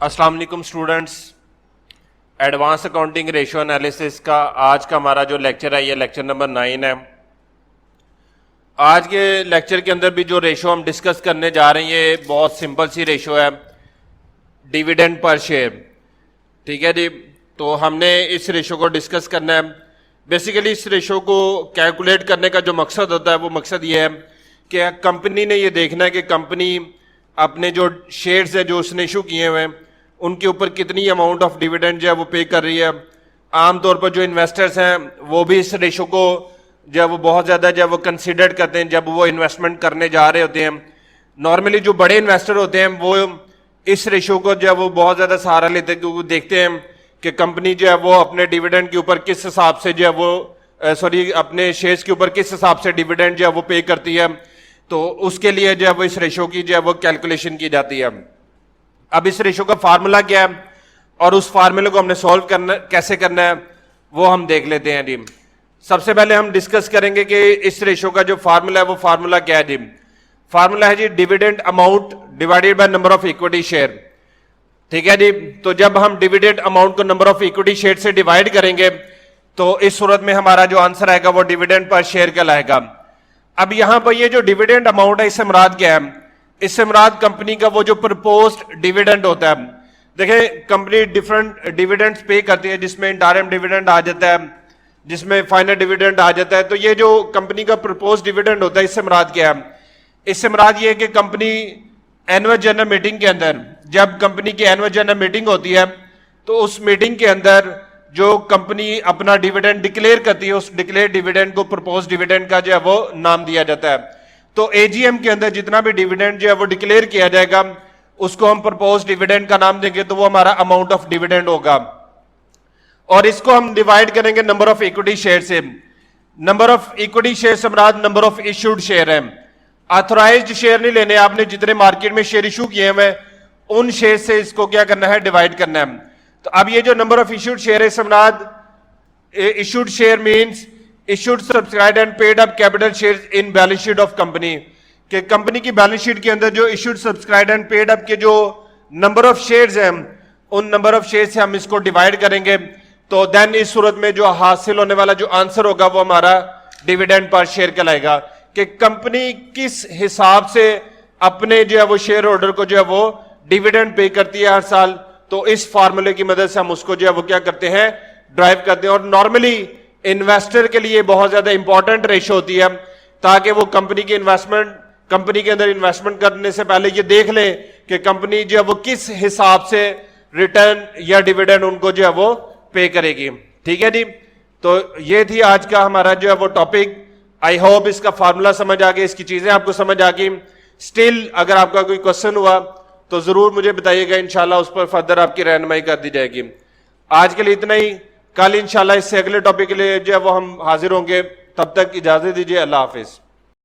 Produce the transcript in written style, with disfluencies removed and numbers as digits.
अस्सलाम वालेकुम students, advance accounting ratio analysis का आज का हमारा जो लेक्चर है ये लेक्चर नंबर 9 है। आज के लेक्चर के अंदर भी जो रेशियो हम डिस्कस करने जा रहे हैं ये बहुत सिंपल सी रेशियो है, डिविडेंड पर शेयर। ठीक है जी, तो हमने इस रेशियो को डिस्कस करना है। बेसिकली इस रेशियो को कैलकुलेट करने का जो मकसद होता है वो मकसद ये है कि कंपनी ने ये देखना है कि कंपनी अपने जो शेयर्स है जो उसने इशू किए हुए हैं उनके ऊपर कितनी अमाउंट ऑफ डिविडेंड जो है वो पे कर रही है। आमतौर पर जो इन्वेस्टर्स हैं वो भी इस रेशो को जो है वो बहुत ज़्यादा जो है वो कंसिडर करते हैं जब वो इन्वेस्टमेंट करने जा रहे होते हैं। नॉर्मली जो बड़े इन्वेस्टर होते हैं वो इस रेशो को जो है वो बहुत ज़्यादा सहारा लेते हैं, क्योंकि देखते हैं कि कंपनी जो है वो अपने डिविडेंड के ऊपर किस हिसाब से जो है वो अपने शेयर्स के ऊपर किस हिसाब से डिविडेंड जो है वो पे करती है, तो उसके लिए जो है वो इस रेशो की जो है वो कैलकुलेशन की जाती है। अब इस रेशो का फार्मूला क्या है और उस फार्मूले को हमने सॉल्व करना कैसे करना है वो हम देख लेते हैं जी। सबसे पहले हम डिस्कस करेंगे कि इस रेशो का जो फार्मूला है वो फार्मूला क्या है जी। फार्मूला है जी dividend amount divided by number of equity share. ठीक है जी, तो जब हम डिविडेंड अमाउंट को नंबर ऑफ इक्विटी शेयर से डिवाइड करेंगे तो इस सूरत में हमारा जो आंसर आएगा वो डिविडेंड पर शेयर कहलाएगा। अब यहां पर ये जो डिविडेंड अमाउंट है इससे मुराद क्या है? इससे मुराद कंपनी का वो जो प्रपोज्ड डिविडेंड होता है। देखिए कंपनी डिफरेंट डिविडेंड्स पे करती है, जिसमें इंटरिम डिविडेंड आ जाता है, जिसमें फाइनल डिविडेंड आ जाता है। तो ये जो कंपनी का प्रपोज्ड डिविडेंड होता है इससे मुराद क्या है? इससे मुराद ये है कि कंपनी एनुअल जनरल मीटिंग के अंदर, जब कंपनी की एनुअल जनरल मीटिंग होती है तो उस मीटिंग के अंदर जो कंपनी अपना डिविडेंड डिक्लेयर करती है उस डिक्लेयर डिविडेंड को प्रपोज डिविडेंड का जो है वो नाम दिया जाता है। तो एजीएम के अंदर जितना भी डिविडेंड जो है वो डिक्लेयर किया जाएगा उसको हम प्रपोज डिविडेंड का नाम देंगे, तो वो हमारा अमाउंट ऑफ डिविडेंड होगा। और इसको हम डिवाइड करेंगे नंबर ऑफ इक्विटी शेयर से। नंबर ऑफ इक्विटी शेयर से मुराद नंबर ऑफ इश्यूड शेयर है। ऑथराइज्ड शेयर नहीं लेने आपने, जितने मार्केट में शेयर इशू किए हुए उन शेयर से इसको क्या करना है, डिवाइड करना है। तो अब ये जो नंबर ऑफ इश्यूड शेयर है समराद issued share means issued subscribed and paid up capital shares in balance sheet of company, कि कंपनी की बैलेंस शीट के अंदर जो issued subscribed and paid up के जो नंबर ऑफ शेयर्स हैं उन नंबर ऑफ शेयर से हम इसको डिवाइड करेंगे। तो देन इस सूरत में जो हासिल होने वाला जो आंसर होगा वो हमारा डिविडेंड पर शेयर कहलाएगा, कि कंपनी किस हिसाब से अपने जो है वो शेयर होल्डर को जो है वो डिविडेंड पे करती है हर साल। तो इस फार्मूले की मदद से हम उसको जो है वो क्या करते हैं, ड्राइव करते हैं। और नॉर्मली इन्वेस्टर के लिए बहुत ज्यादा इंपॉर्टेंट रेशियो होती है, ताकि वो कंपनी की इन्वेस्टमेंट कंपनी के अंदर इन्वेस्टमेंट करने से पहले ये देख ले कि कंपनी जो है वो किस हिसाब से रिटर्न या डिविडेंड उनको जो है वो पे करेगी। ठीक है जी, तो ये थी आज का हमारा जो है वो टॉपिक। आई होप इसका फार्मूला समझ आ गया, इसकी चीजें आपको समझ आ गई। स्टिल अगर आपका कोई क्वेश्चन हुआ तो जरूर मुझे बताइएगा, इंशाल्लाह उस पर फर्दर आपकी रहनुमाई कर दी जाएगी। आज के लिए इतना ही, कल इंशाल्लाह इससे अगले टॉपिक के लिए जो है वो हम हाजिर होंगे। तब तक इजाजत दीजिए, अल्लाह हाफिज।